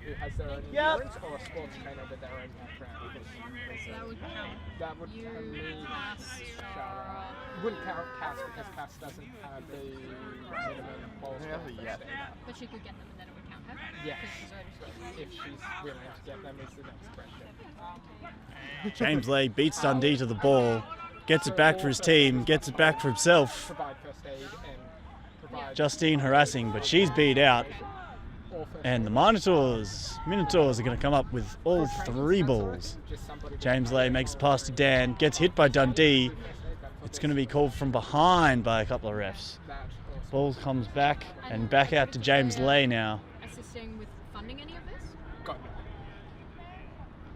who has their own endurance or a sports trainer with their own background. So that would count. That would You, me, Cass, Shara. wouldn't count Cass because Cass doesn't have the minimum balls yet. But she could get them and then it would count her? Yes. Because she's already scored. If she's willing to get them is the next question. James Lay beats Dundee to the ball, gets it back for his team, gets it back for himself. Provide first aid and provide... Justine harassing, but she's beat out. And the Minotaurs are going to come up with all 3 balls. James Lay makes a pass to Dan, gets hit by Dundee. It's going to be called from behind by a couple of refs. Ball comes back and back out to James Lay now. Assisting with funding any of this? Got it.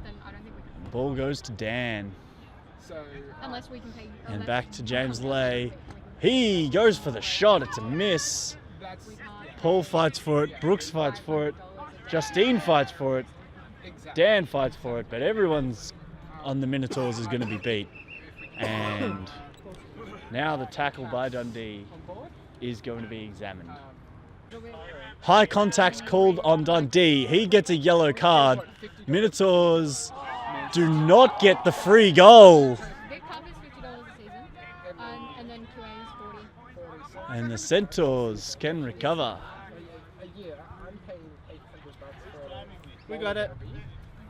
Then I don't think we can. Ball goes to Dan. So, Unless we can pay... And back to James Lay. He goes for the shot. It's a miss. that's... Paul fights for it. Brooks fights for it. Justine fights for it. Dan fights for it. But everyone's on the Minotaurs is going to be beat. And now the tackle by Dundee is going to be examined. High contact called on Dundee. He gets a yellow card. Minotaurs do not get the free goal. Vic Cup is $50 a season, and then QA is 40. And the Centaurs can recover. A year, I'm paying $800 for it. We got it.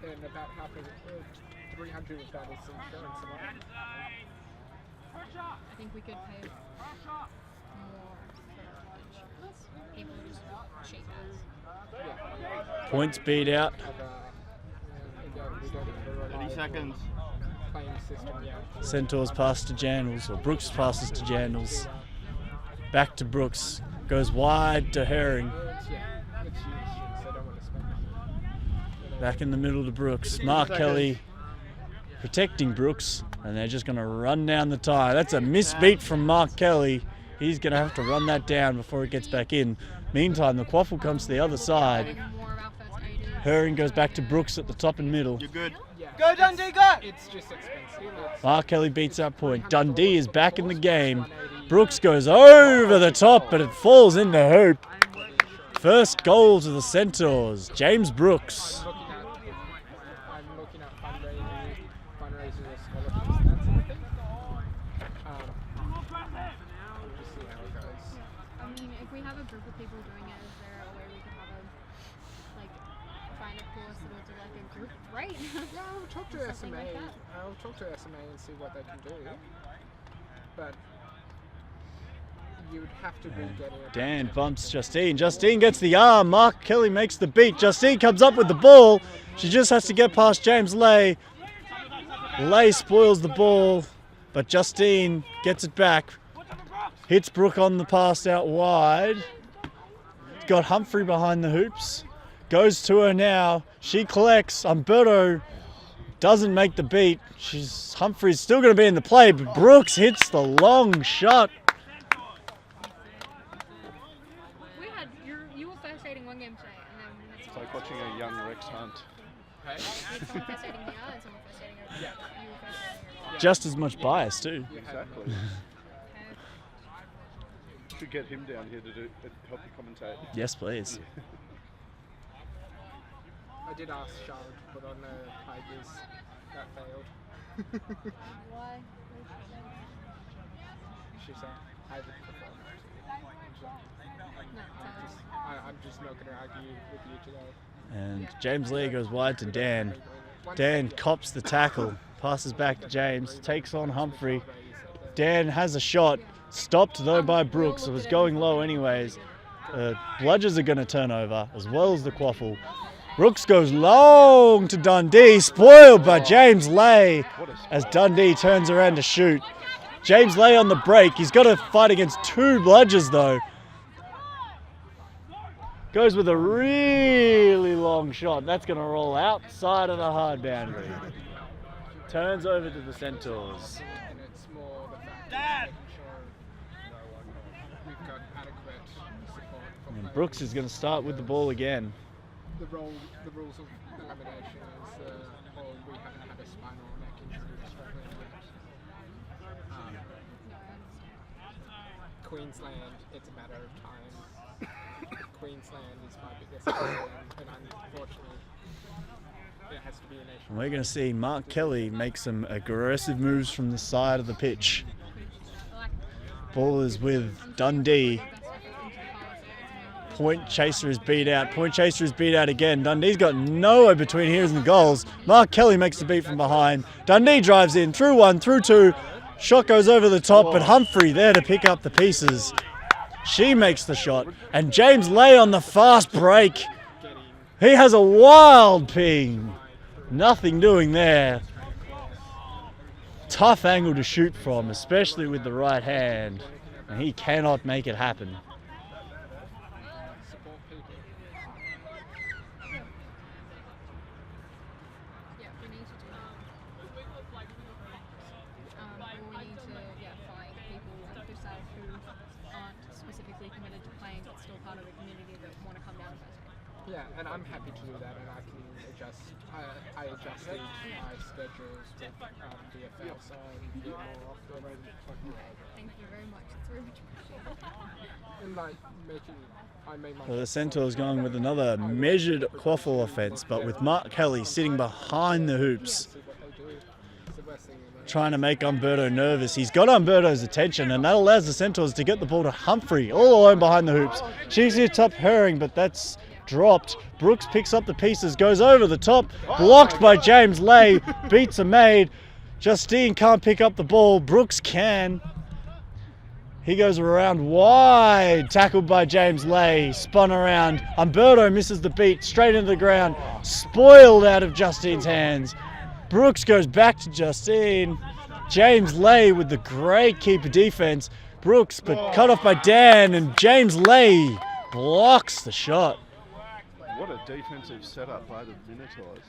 And about half of it, 300 of that is insurance. I think we could pay more for insurance. People just cheap us. Points beat out. 30 seconds. Centaurs pass to Jandals, or Brooks passes to Jandals. Back to Brooks. Goes wide to Herring. Back in the middle to Brooks. Mark Kelly protecting Brooks, and they're just going to run down the tie. That's a misbeat from Mark Kelly. He's going to have to run that down before it gets back in. Meantime, the quaffle comes to the other side. Herring goes back to Brooks at the top and middle. You're good. Go Dundee, go! It's just expensive. Mark Kelly beats that point. Dundee is back in the game. Brooks goes over the top, but it falls in the hoop. First goal to the Centaurs, James Brooks. I'm looking at fundraisers or scholarships, that sort of thing. Just see how it goes. I mean, if we have a group of people doing it, is there a way we could have a, like, find a course that'll do like a group rate? Yeah, I'll talk to Something SMA. like that. I'll talk to SMA and see what they can do. But you would have to be getting it. Dan bumps Justine. Justine gets the arm. Mark Kelly makes the beat. Justine comes up with the ball. She just has to get past James Lay. Lay spoils the ball, but Justine gets it back. Hits Brooke on the pass out wide. Got Humphrey behind the hoops. Goes to her now. She collects. Umberto doesn't make the beat. Humphrey's still going to be in the play, but Brooks hits the long shot. You were first aiding one game today, and then It's like watching a young Rex Hunt. someone first aiding the other, and someone first aiding her. Yeah. You were first aiding her. Just as much bias too. Exactly. Should get him down here to help you commentate. Yes, please. I did ask Charlotte to put on the pages. That failed. Why? She said, I haven't performed. I'm just not going to argue with you today. And James Lee goes wide to Dan. Dan cops the tackle, passes back to James, takes on Humphrey. Dan has a shot, stopped though by Brooks. It was going low anyways. Bludgers are going to turn over, as well as the quaffle. Brooks goes long to Dundee, spoiled by James Lay as Dundee turns around to shoot. James Lay on the break. He's got to fight against 2 bludgers though. Goes with a really long shot. That's going to roll outside of the hard boundary. Turns over to the Centaurs. And it's more the fact that making sure we've got adequate support for And players. Brooks is going to start with the ball again. The rules of elimination is, we haven't had a spinal neck injury to struggling yet. Queensland, it's a matter of time. Queensland is my biggest concern, and unfortunately And we're going to see Mark Kelly make some aggressive moves from the side of the pitch. Ball is with Dundee. Point chaser is beat out. Point chaser is beat out again. Dundee's got nowhere between here and the goals. Mark Kelly makes the beat from behind. Dundee drives in through one, through two. Shot goes over the top, but Humphrey there to pick up the pieces. She makes the shot. And James Lay on the fast break. He has a wild ping. Nothing doing there. Tough angle to shoot from, especially with the right hand. And he cannot make it happen. Yeah, and I'm happy to do that, and I can adjust. I adjusted my schedules with the FL, so I'm here more often. Thank you very much. It's very much appreciated. And like I made my. Well, the Centaurs going with another measured quaffle offense, but with Mark Kelly sitting behind the hoops, trying to make Umberto nervous. He's got Umberto's attention, and that allows the Centaurs to get the ball to Humphrey, all alone behind the hoops. She hits up Herring, but that's dropped. Brooks picks up the pieces, goes over the top, blocked by James Lay, beats a maid. Justine can't pick up the ball. Brooks can. He goes around wide, tackled by James Lay, spun around. Umberto misses the beat, straight into the ground, spoiled out of Justine's hands. Brooks goes back to Justine. James Lay with the great keeper defense. Brooks, but cut off by Dan, and James Lay blocks the shot. What a defensive setup by the Minotaurs.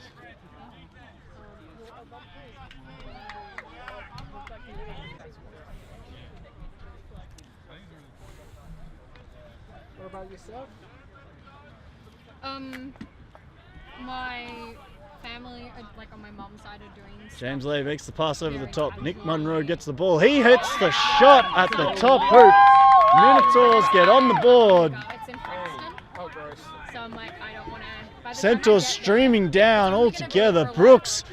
What about yourself? My family, like on my mom's side, are doing stuff. James Lay makes the pass over the top. Nick Munro gets the ball. He hits the shot at the top hoop. Minotaurs get on the board. It's in Frankston, Oh, gross. so I'm like, I don't want to. Centaurs streaming down all together. Brooks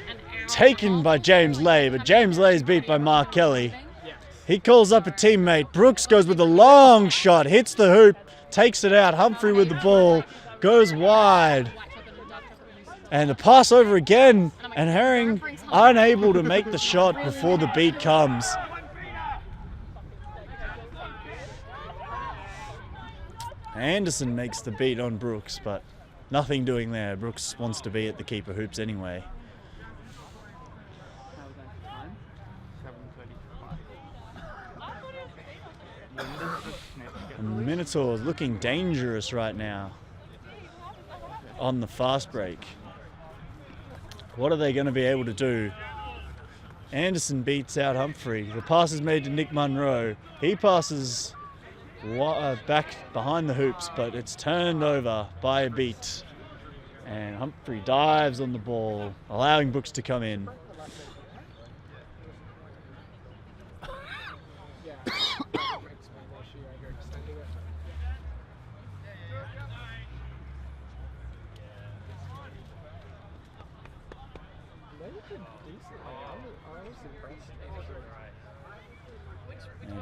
taken by James Lay, but James Lay is beat by Mark Kelly. He calls up a teammate. Brooks goes with a long shot, hits the hoop, takes it out. Humphrey with the ball, goes wide. And the pass over again, and Herring unable to make the shot before the beat comes. Anderson makes the beat on Brooks, but nothing doing there. Brooks wants to be at the keeper hoops anyway. And Minotaurs looking dangerous right now on the fast break. What are they going to be able to do? Anderson beats out Humphrey. The pass is made to Nick Munro. He passes back behind the hoops, but it's turned over by a beat. And Humphrey dives on the ball, allowing Brooks to come in.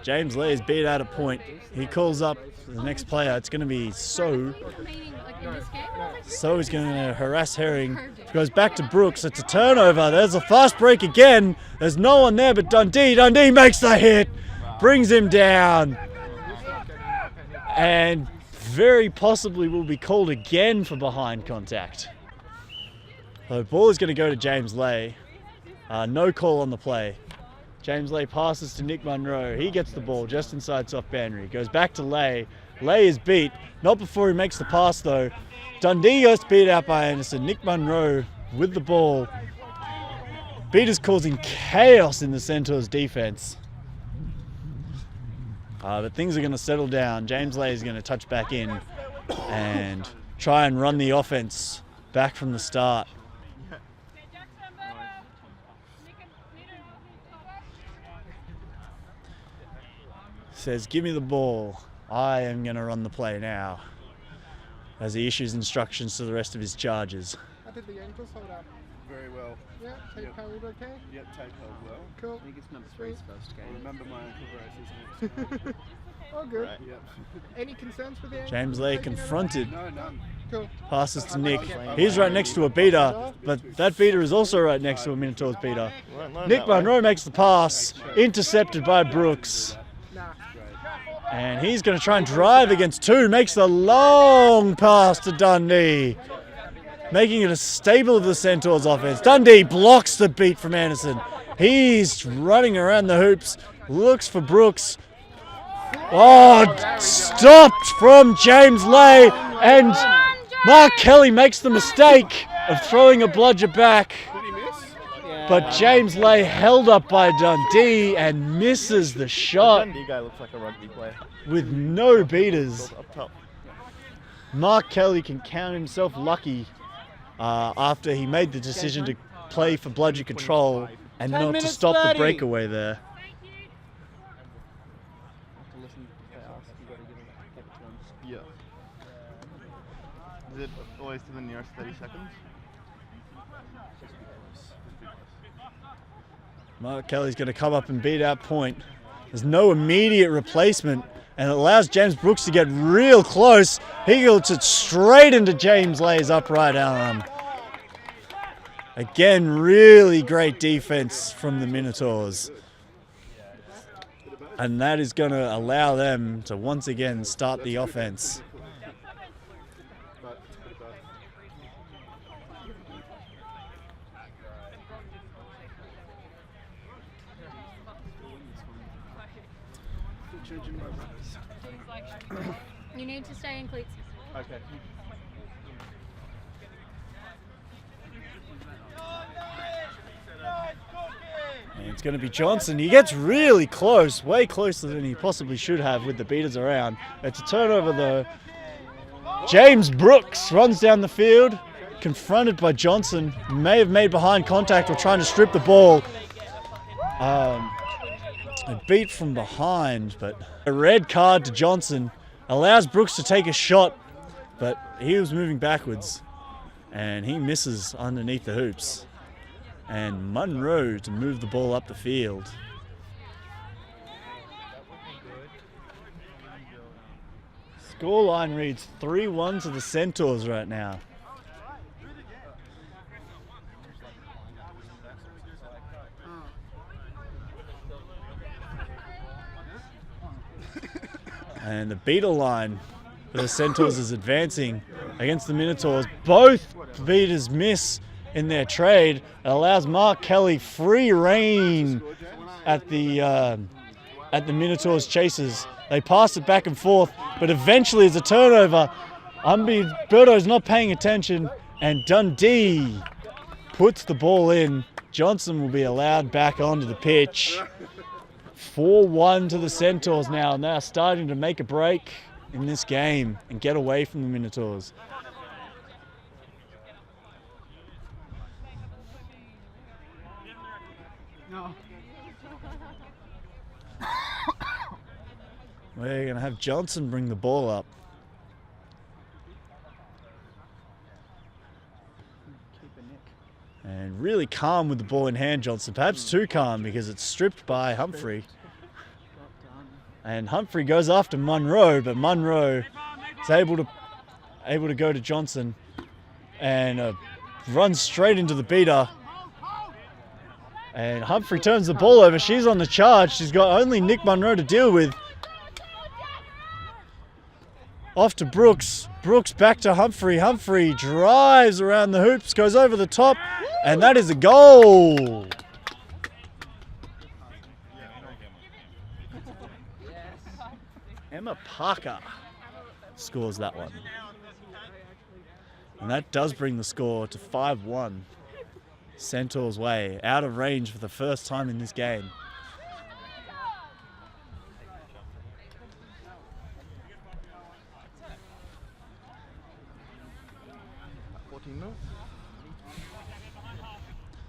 James Lay is beat out of point. He calls up the next player. It's going to be So. So is going to harass Herring. Goes back to Brooks. It's a turnover. There's a fast break again. There's no one there but Dundee. Dundee makes the hit. Brings him down. And very possibly will be called again for behind contact. So the ball is going to go to James Lay. No call on the play. James Lay passes to Nick Munro. He gets the ball just inside soft boundary. Goes back to Lay. Lay is beat. Not before he makes the pass though. Dundee gets beat out by Anderson. Nick Munro with the ball. Beat is causing chaos in the Centaurs defense. But things are going to settle down. James Lay is going to touch back in and try and run the offense back from the start. Says, give me the ball. I am going to run the play now. As he issues instructions to the rest of his charges. How did the Angels hold up? very well. Yeah, tape Yep. held okay. Yep, tape held well. Cool. I think it's number 3's first I game. remember my ankle braces. All good. Right. Yep. Any concerns with the ankle? James Lay As you know? confronted. No, none. Cool. Passes to Nick. He's right next to a beater, but that beater is also right next to a Minotaurs beater. Nick Munro makes the pass, intercepted by Brooks. Nah. And he's going to try and drive against two. Makes the long pass to Dundee, making it a staple of the Centaurs offense. Dundee blocks the beat from Anderson. He's running around the hoops, looks for Brooks. Oh, stopped from James Lay, and Mark Kelly makes the mistake of throwing a bludger back. Did he miss? But James Lay held up by Dundee and misses the shot Dundee guy looks like a rugby player. with no beaters. Up top. Mark Kelly can count himself lucky after he made the decision to play for bludger control and 10 not to minutes, stop the 30. breakaway there. To listen if they ask, you got to give it to them. Yeah. Is it always to the nearest 30 seconds? Mark Kelly's going to come up and beat out point. There's no immediate replacement, and it allows James Brooks to get real close. He gets it straight into James Lay's upright arm. Again, really great defense from the Minotaurs. And that is going to allow them to once again start the offense. You need to stay in cleats. Okay. And it's going to be Johnson. He gets really close, way closer than he possibly should have with the beaters around. It's a turnover though. James Brooks runs down the field, confronted by Johnson. May have made behind contact or trying to strip the ball. A beat from behind, but a red card to Johnson allows Brooks to take a shot, but he was moving backwards and he misses underneath the hoops. And Munro to move the ball up the field. Scoreline reads 3-1 to the Centaurs right now. And the beater line for the Centaurs is advancing against the Minotaurs. Both beaters miss in their trade. It allows Mark Kelly free reign at the Minotaurs chasers. They pass it back and forth, but eventually it's a turnover. Birdo's not paying attention, and Dundee puts the ball in. Johnson will be allowed back onto the pitch. 4-1 to the Centaurs now, and they are starting to make a break in this game and get away from the Minotaurs. We're going to have Johnson bring the ball up. And really calm with the ball in hand, Johnson. Perhaps too calm because it's stripped by Humphrey. And Humphrey goes after Munro, but Munro is able to go to Johnson and runs straight into the beater. And Humphrey turns the ball over. She's on the charge. She's got only Nick Munro to deal with. Off to Brooks. Brooks back to Humphrey. Humphrey drives around the hoops, goes over the top, and that is a goal. Emma Parker scores that one. And that does bring the score to 5-1. Centaurs way, out of range for the first time in this game.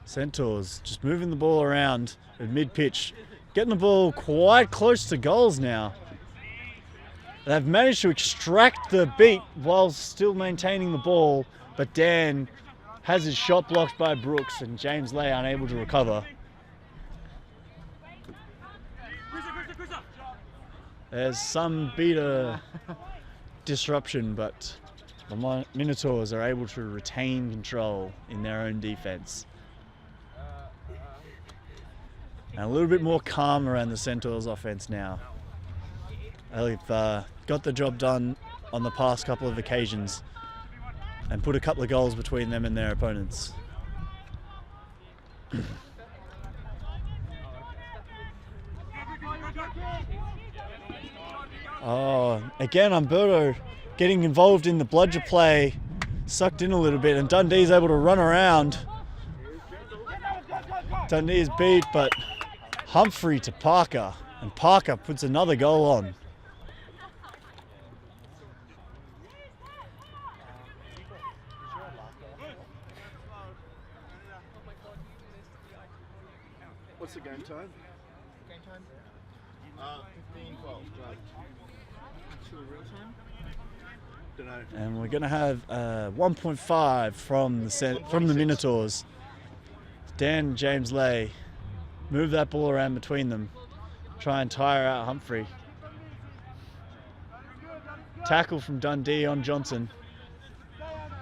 Centaurs just moving the ball around at mid-pitch, getting the ball quite close to goals now. They've managed to extract the beat while still maintaining the ball, but Dan has his shot blocked by Brooks, and James Lay unable to recover. There's some beater disruption, but the Minotaurs are able to retain control in their own defense. And a little bit more calm around the Centaurs offense now. They've got the job done on the past couple of occasions and put a couple of goals between them and their opponents. Oh, again, Umberto getting involved in the bludger play, sucked in a little bit, and Dundee's able to run around. Dundee is beat, but Humphrey to Parker, and Parker puts another goal on. What's the game time? Game time? 15-12. Right. To real time? Don't know. And we're going to have 1.5 from the Minotaurs. Dan and James Lay move that ball around between them. Try and tire out Humphrey. Tackle from Dundee on Johnson.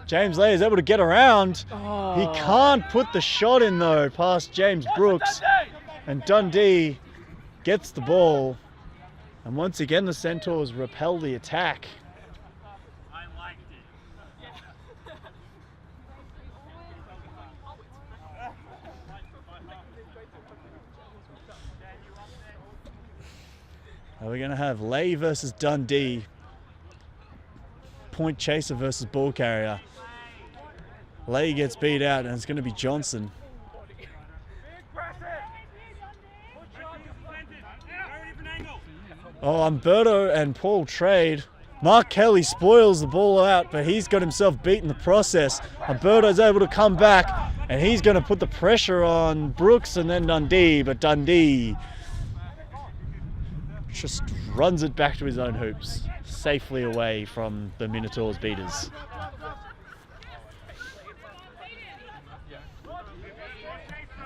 James Lay is able to get around. Oh. He can't put the shot in though past James Brooks. And Dundee gets the ball. And once again the Centaurs repel the attack. We're going to have Lay versus Dundee. Point chaser versus ball carrier. Lay gets beat out and it's going to be Johnson. Oh, Umberto and Paul trade. Mark Kelly spoils the ball out, but he's got himself beat in the process. Umberto's able to come back and he's going to put the pressure on Brooks and then Dundee, but Dundee just runs it back to his own hoops, safely away from the Minotaurs beaters.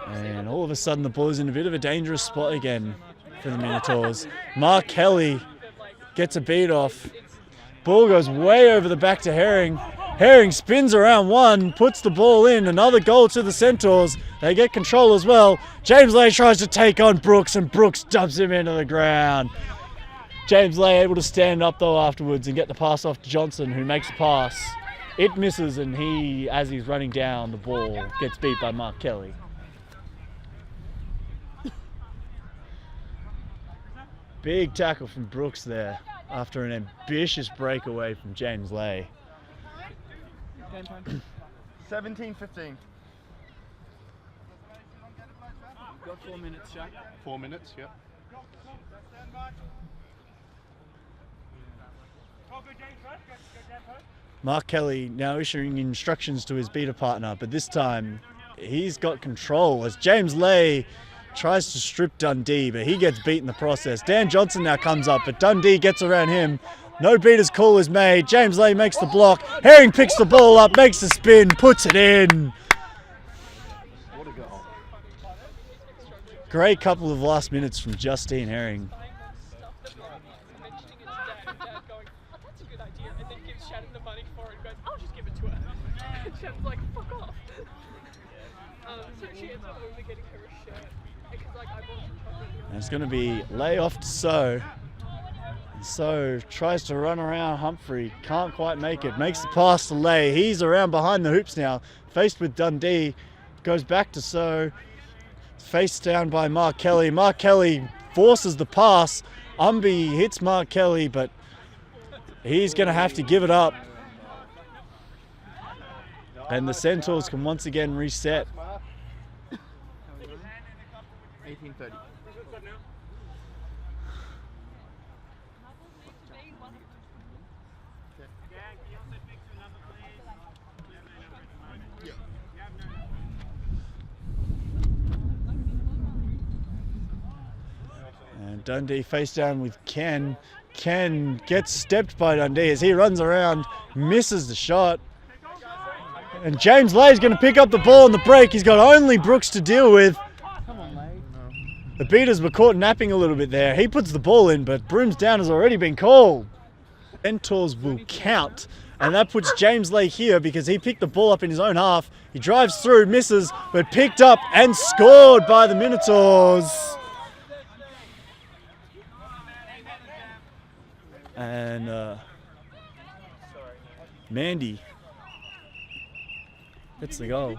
And all of a sudden the ball is in a bit of a dangerous spot again for the Minotaurs. Mark Kelly gets a beat off. Ball goes way over the back to Herring. Herring spins around one, puts the ball in. Another goal to the Centaurs. They get control as well. James Lay tries to take on Brooks and Brooks dumps him into the ground. James Lay able to stand up though afterwards and get the pass off to Johnson, who makes the pass. It misses and he, as he's running down the ball, gets beat by Mark Kelly. Big tackle from Brooks there after an ambitious breakaway from James Lay. Game time? 17-15. Got 4 minutes, Jack. 4 minutes, yep. Mark Kelly now issuing instructions to his beater partner, but this time he's got control as James Lay tries to strip Dundee, but he gets beat in the process. Dan Johnson now comes up, but Dundee gets around him. No beater's call is made. James Lay makes the block. Herring picks the ball up, makes the spin, puts it in. What a goal. Great couple of last minutes from Justine Herring. Shannon's like, fuck off. So she ends up only getting her a shirt. Because like I bought some chocolate. And it's going to be Lay off to So. So tries to run around Humphrey, can't quite make it. Makes the pass to Lay. He's around behind the hoops now, faced with Dundee. Goes back to So. Faced down by Mark Kelly. Mark Kelly forces the pass. Umby hits Mark Kelly, but he's going to have to give it up. And the Centaurs can once again reset. 18-30. And Dundee face down with Ken. Ken gets stepped by Dundee as he runs around, misses the shot. And James Lay's going to pick up the ball on the break. He's got only Brooks to deal with. Come on, Lay. The beaters were caught napping a little bit there. He puts the ball in, but brooms down has already been called. Centaurs will count, and that puts James Lay here because he picked the ball up in his own half. He drives through, misses, but picked up and scored by the Minotaurs. And Mandy gets the goal.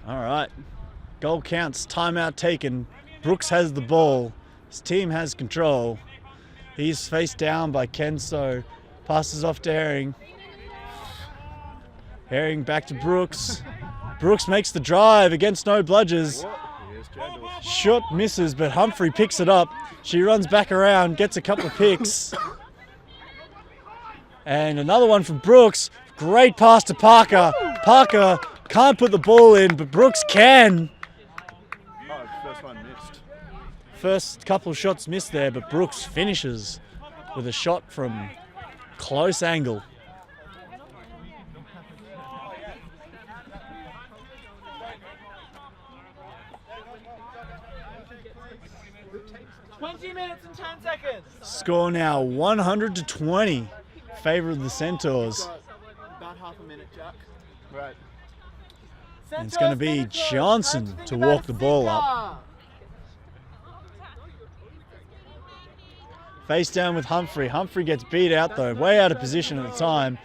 All right, goal counts, timeout taken. Brooks has the ball. His team has control. He's faced down by Kenso. Passes off to Herring. Herring back to Brooks. Brooks makes the drive against no bludgers. Shot misses, but Humphrey picks it up. She runs back around, gets a couple of picks. And another one from Brooks. Great pass to Parker. Parker can't put the ball in, but Brooks can. Oh, first one missed. First couple of shots missed there, but Brooks finishes with a shot from close angle. Score now 100-20. Favor of the Centaurs. About half a minute, Jack. Right. And it's going to be Johnson to walk the ball up. Face down with Humphrey. Humphrey gets beat out though, way out of position at the time.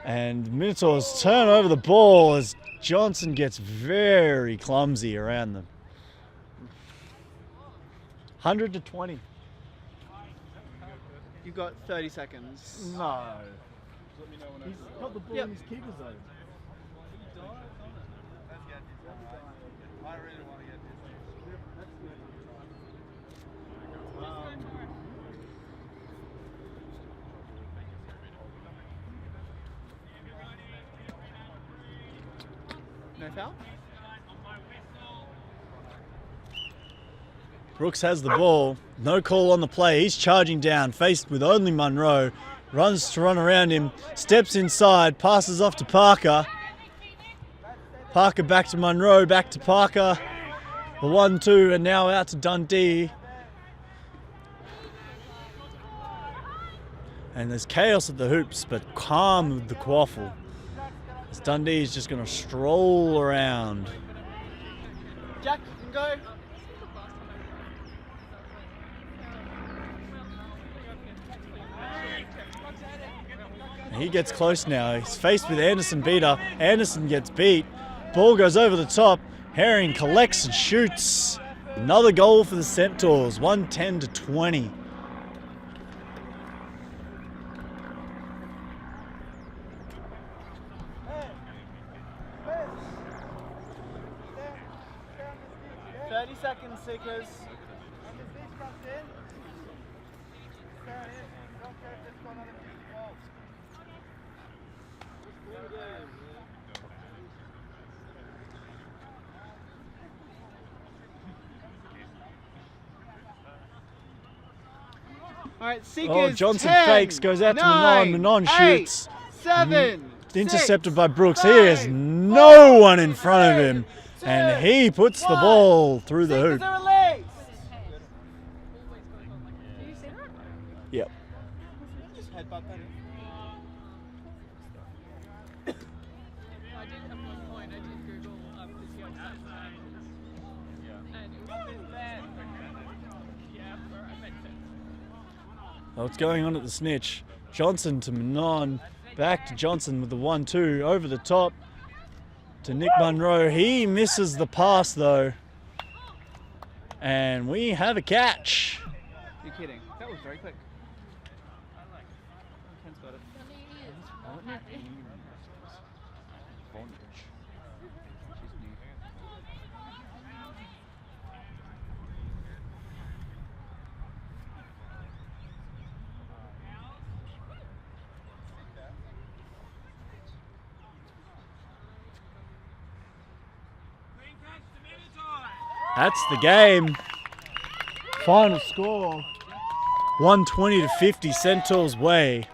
And Minotaurs turn over the ball as Johnson gets very clumsy around them. 100-20. You've got 30 seconds. No. He's got the ball in his keeper zone. No foul? Brooks has the ball. No call on the play. He's charging down, faced with only Munro. Runs to run around him. Steps inside. Passes off to Parker. Parker back to Munro. Back to Parker. The 1-2 and now out to Dundee. And there's chaos at the hoops, but calm with the quaffle. As Dundee is just going to stroll around. Jack, you can go. He gets close now. He's faced with Anderson beater. Anderson gets beat. Ball goes over the top. Herring collects and shoots. Another goal for the Centaurs. 110-20. Seekers. All right, Seekers. Oh, Johnson 10, fakes, goes out to Manon. Manon 8, shoots. 7. Intercepted 6, by Brooks. 5, He has no one in front of 3, him. 2, And he puts the ball through the hoop. Seekers are released. Did you see that? Yep. Just headbutt that in. I did have one point. I did Google physio stats. And it was bad. Yeah, where I meant it. What's going on at the snitch? Johnson to Manon. Back to Johnson with the 1-2 over the top to Nick Munro. He misses the pass though. And we have a catch. You're kidding. That was very quick. Ken's got it. That's the game. Final score 120 to 50 Centaurs way.